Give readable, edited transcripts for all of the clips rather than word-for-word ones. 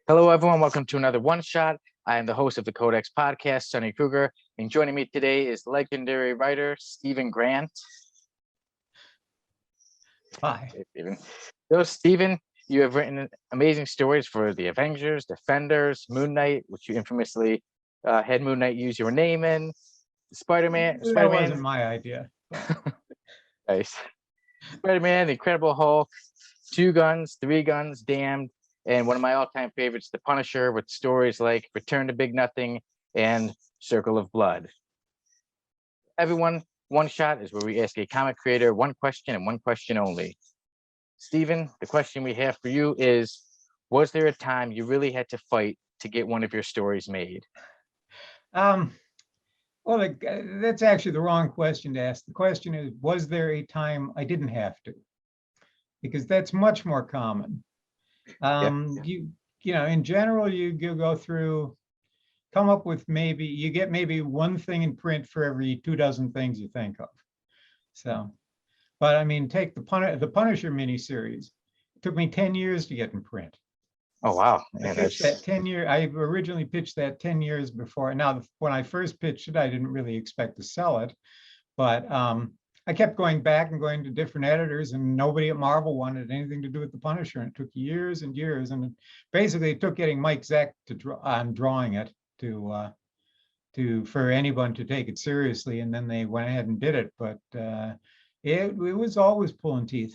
Hello, everyone. Welcome to another One Shot. I am the host of the Codex podcast, Sonny Kruger, and joining me today is legendary writer Stephen Grant. Hi. Hey, Stephen. So, Stephen, you have written amazing stories for the Avengers, Defenders, Moon Knight, which you infamously had Moon Knight use your name in. Spider-Man, That wasn't my idea. nice. Spider-Man, the Incredible Hulk, Two Guns, Three Guns, Damned, and one of my all-time favorites, The Punisher, with stories like Return to Big Nothing and Circle of Blood. Everyone, One Shot is where we ask a comic creator one question and one question only. Stephen, the question we have for you is, was there a time you really had to fight to get one of your stories made? Well, that's actually the wrong question to ask. The question is, was there a time I didn't have to? Because that's much more common. You know, in general, you go through, come up with you get maybe one thing in print for every 24 things you think of. So, but I mean, take the Punisher miniseries. It took me 10 years to get in print. Oh, wow. I pitched that 10 year. I originally pitched that 10 years before. Now, when I first pitched it, I didn't really expect to sell it, but I kept going back and going to different editors, and nobody at Marvel wanted anything to do with the Punisher. And it took years and years, and basically it took getting Mike Zeck to drawing it for anyone to take it seriously, and then they went ahead and did it. But it was always pulling teeth.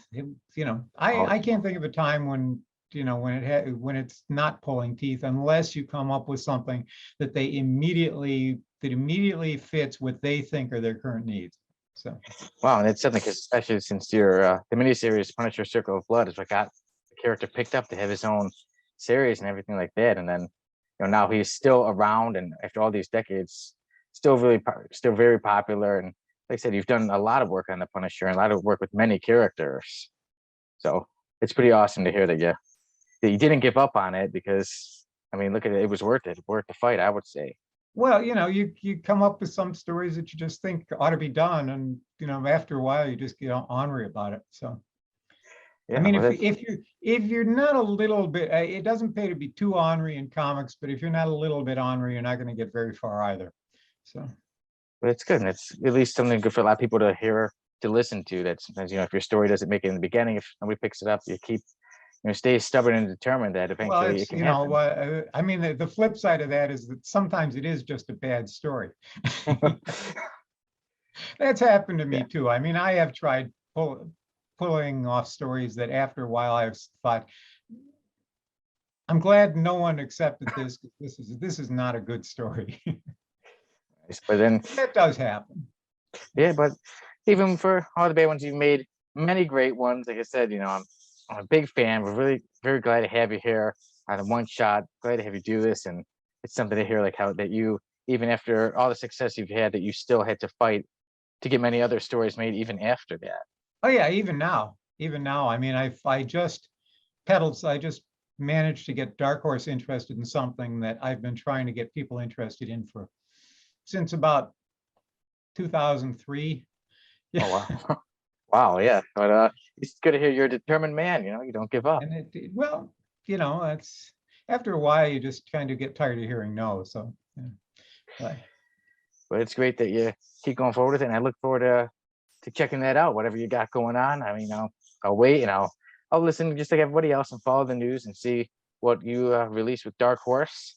I can't think of a time when when it's not pulling teeth, unless you come up with something that immediately fits what they think are their current needs. So wow, and it's something, especially since your the miniseries Punisher Circle of Blood is what got the character picked up to have his own series and everything like that, and then now he's still around, and after all these decades, still very popular. And like I said, you've done a lot of work on the Punisher and a lot of work with many characters, so it's pretty awesome to hear that you didn't give up on it, because I mean, look at it, it was worth the fight, I would say. Well, you come up with some stories that you just think ought to be done, and after a while you just get ornery about it. So yeah, I mean, if you're not a little bit, it doesn't pay to be too ornery in comics, but if you're not a little bit ornery, you're not going to get very far either. So but it's good, and it's at least something good for a lot of people to hear, to listen to. That sometimes, if your story doesn't make it in the beginning, if nobody picks it up, you keep stay stubborn and determined that eventually it can happen. I mean, the flip side of that is that sometimes it is just a bad story. That's happened to me too. I mean, I have tried pulling off stories that after a while I've thought, I'm glad no one accepted this. This is not a good story. But then that does happen. Yeah, but even for all the bad ones, you've made many great ones. Like I said, I'm a big fan. We're really very glad to have you here on the One Shot. Glad to have you do this, and it's something to hear, like how that you, even after all the success you've had, that you still had to fight to get many other stories made even after that. Oh yeah, even now. I mean, I just managed to get Dark Horse interested in something that I've been trying to get people interested in since about 2003. Yeah. Oh wow. Wow, yeah, but it's good to hear you're a determined man. You don't give up. And it's after a while you just kind of get tired of hearing no. So, but it's great that you keep going forward with it, and I look forward to checking that out. Whatever you got going on, I mean, I'll wait, and I'll listen just like everybody else and follow the news and see what you release with Dark Horse.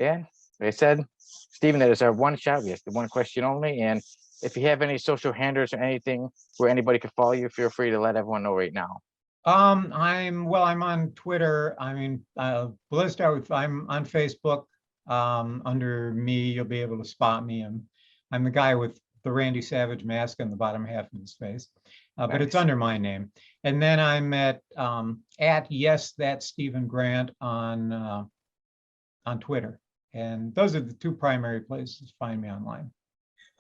And like I said, Stephen, that is our One Shot. We ask the one question only, and if you have any social handles or anything where anybody could follow you, feel free to let everyone know right now. I'm on Twitter. I mean, let's start with, I'm on Facebook. Under me, you'll be able to spot me. I'm the guy with the Randy Savage mask on the bottom half of his face, but Nice. It's under my name. And then I'm at yes, that's Stephen Grant on Twitter. And those are the two primary places to find me online.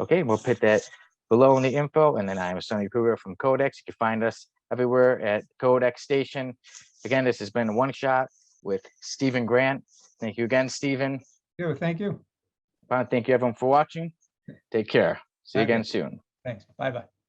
Okay, we'll put that below in the info. And then I'm Sonny Kruger from Codex. You can find us everywhere at Codex Station. Again, this has been One Shot with Stephen Grant. Thank you again, Stephen. Yeah, thank you. Thank you, everyone, for watching. Take care. See you again soon. Thanks. Bye-bye.